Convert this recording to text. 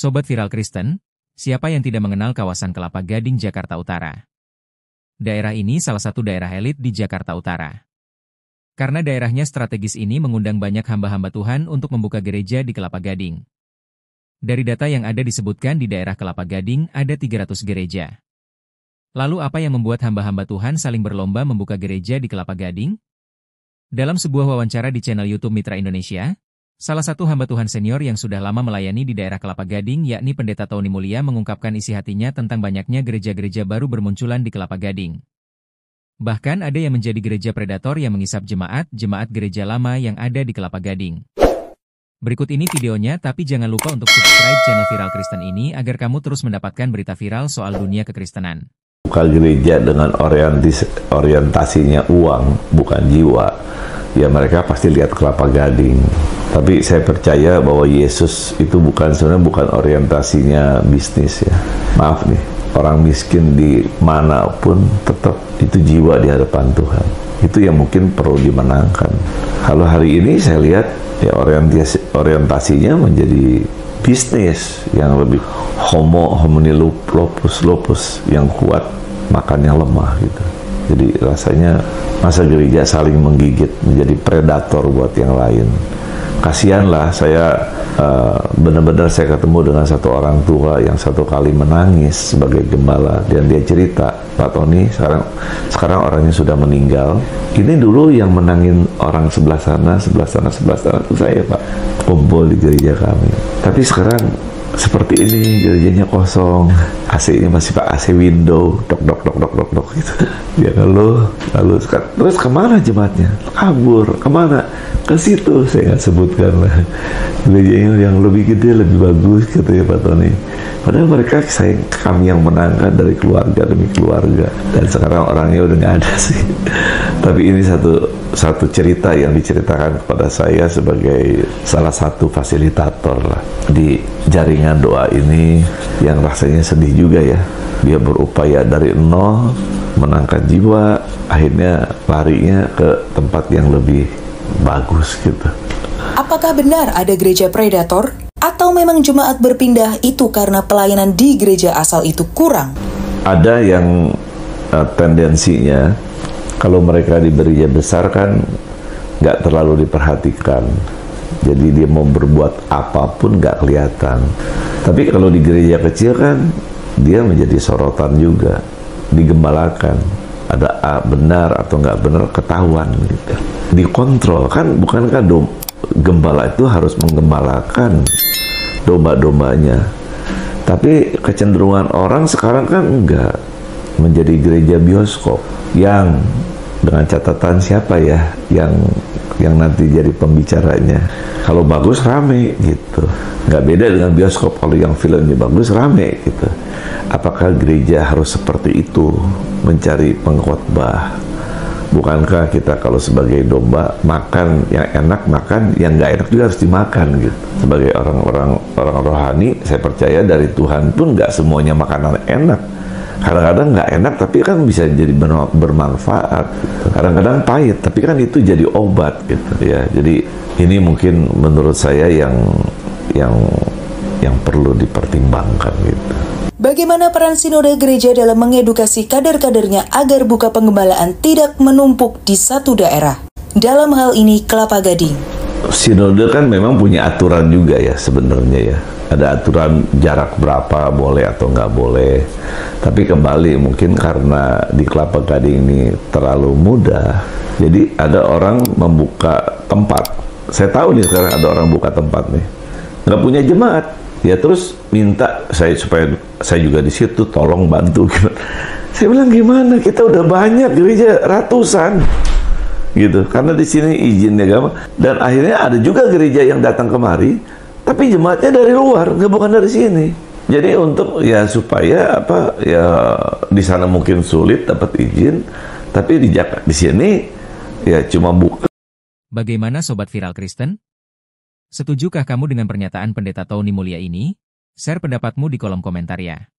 Sobat Viral Kristen, siapa yang tidak mengenal kawasan Kelapa Gading, Jakarta Utara? Daerah ini salah satu daerah elit di Jakarta Utara. Karena daerahnya strategis ini mengundang banyak hamba-hamba Tuhan untuk membuka gereja di Kelapa Gading. Dari data yang ada disebutkan di daerah Kelapa Gading ada 300 gereja. Lalu apa yang membuat hamba-hamba Tuhan saling berlomba membuka gereja di Kelapa Gading? Dalam sebuah wawancara di channel YouTube Mitra Indonesia, salah satu hamba Tuhan senior yang sudah lama melayani di daerah Kelapa Gading yakni Pendeta Tony Mulia mengungkapkan isi hatinya tentang banyaknya gereja-gereja baru bermunculan di Kelapa Gading. Bahkan ada yang menjadi gereja predator yang mengisap jemaat gereja lama yang ada di Kelapa Gading. Berikut ini videonya, tapi jangan lupa untuk subscribe channel Viral Kristen ini agar kamu terus mendapatkan berita viral soal dunia kekristenan. Buka gereja dengan orientasinya uang, bukan jiwa. Ya mereka pasti lihat Kelapa Gading. Tapi saya percaya bahwa Yesus itu sebenarnya bukan orientasinya bisnis ya. Maaf nih, orang miskin di manapun tetap itu jiwa di hadapan Tuhan. Itu yang mungkin perlu dimenangkan. Kalau hari ini saya lihat ya orientasinya menjadi bisnis yang lebih homo homini lupus yang kuat, makan yang lemah gitu. Jadi rasanya masa gereja saling menggigit, menjadi predator buat yang lain. Kasihanlah, saya benar-benar saya ketemu dengan satu orang tua yang satu kali menangis sebagai gembala, dan dia cerita, Pak Tony, sekarang orangnya sudah meninggal. Ini dulu yang menangin orang sebelah sana itu saya, Pak, kumpul di gereja kami. Tapi sekarang seperti ini, gerejanya kosong, AC-nya masih Pak AC window, dok gitu. Ya lalu terus kemana jemaatnya? Kabur, kemana? Ke situ, saya nggak sebutkan lah. Gerejanya yang lebih gede, lebih bagus, katanya Pak Tony. Padahal mereka kami yang menangkan dari keluarga demi keluarga, dan sekarang orangnya udah nggak ada sih. Tapi ini satu cerita yang diceritakan kepada saya sebagai salah satu fasilitator lah di jaringan doa ini, yang rasanya sedih juga ya. Dia berupaya dari nol menangkan jiwa, akhirnya larinya ke tempat yang lebih bagus gitu. Apakah benar ada gereja predator? Atau memang jemaat berpindah itu karena pelayanan di gereja asal itu kurang? Ada yang tendensinya, kalau mereka di gereja besar kan nggak terlalu diperhatikan. Jadi dia mau berbuat apapun nggak kelihatan. Tapi kalau di gereja kecil kan dia menjadi sorotan juga, digembalakan. Ada benar atau nggak benar ketahuan gitu. Dikontrol kan, bukankah gembala itu harus menggembalakan domba-dombanya. Tapi kecenderungan orang sekarang kan enggak, menjadi gereja bioskop yang dengan catatan siapa ya yang nanti jadi pembicaranya. Kalau bagus rame gitu, nggak beda dengan bioskop. Kalau yang filmnya bagus rame gitu. Apakah gereja harus seperti itu, mencari pengkhotbah? Bukankah kita kalau sebagai domba makan yang enak, makan yang nggak enak juga harus dimakan gitu. Sebagai orang rohani, saya percaya dari Tuhan pun nggak semuanya makanan enak. Kadang-kadang nggak enak, tapi kan bisa jadi bermanfaat. Kadang-kadang pahit, tapi kan itu jadi obat gitu ya. Jadi ini mungkin menurut saya yang perlu dipertimbangkan gitu. Bagaimana peran sinode gereja dalam mengedukasi kader-kadernya agar buka penggembalaan tidak menumpuk di satu daerah? Dalam hal ini Kelapa Gading. Sinode kan memang punya aturan juga ya sebenarnya ya. Ada aturan jarak berapa boleh atau nggak boleh. Tapi kembali mungkin karena di Kelapa Gading ini terlalu mudah, jadi ada orang membuka tempat. Saya tahu nih sekarang ada orang buka tempat nih, nggak punya jemaat. Ya terus minta supaya saya juga di situ tolong bantu gitu. Saya bilang gimana, kita udah banyak gereja ratusan gitu, karena di sini izinnya gampang. Dan akhirnya ada juga gereja yang datang kemari tapi jemaatnya dari luar, nggak, bukan dari sini. Jadi untuk ya supaya di sana mungkin sulit dapat izin, tapi di sini ya cuma buka. Bagaimana Sobat Viral Kristen? Setujukah kamu dengan pernyataan Pendeta Tony Mulia ini? Share pendapatmu di kolom komentar ya.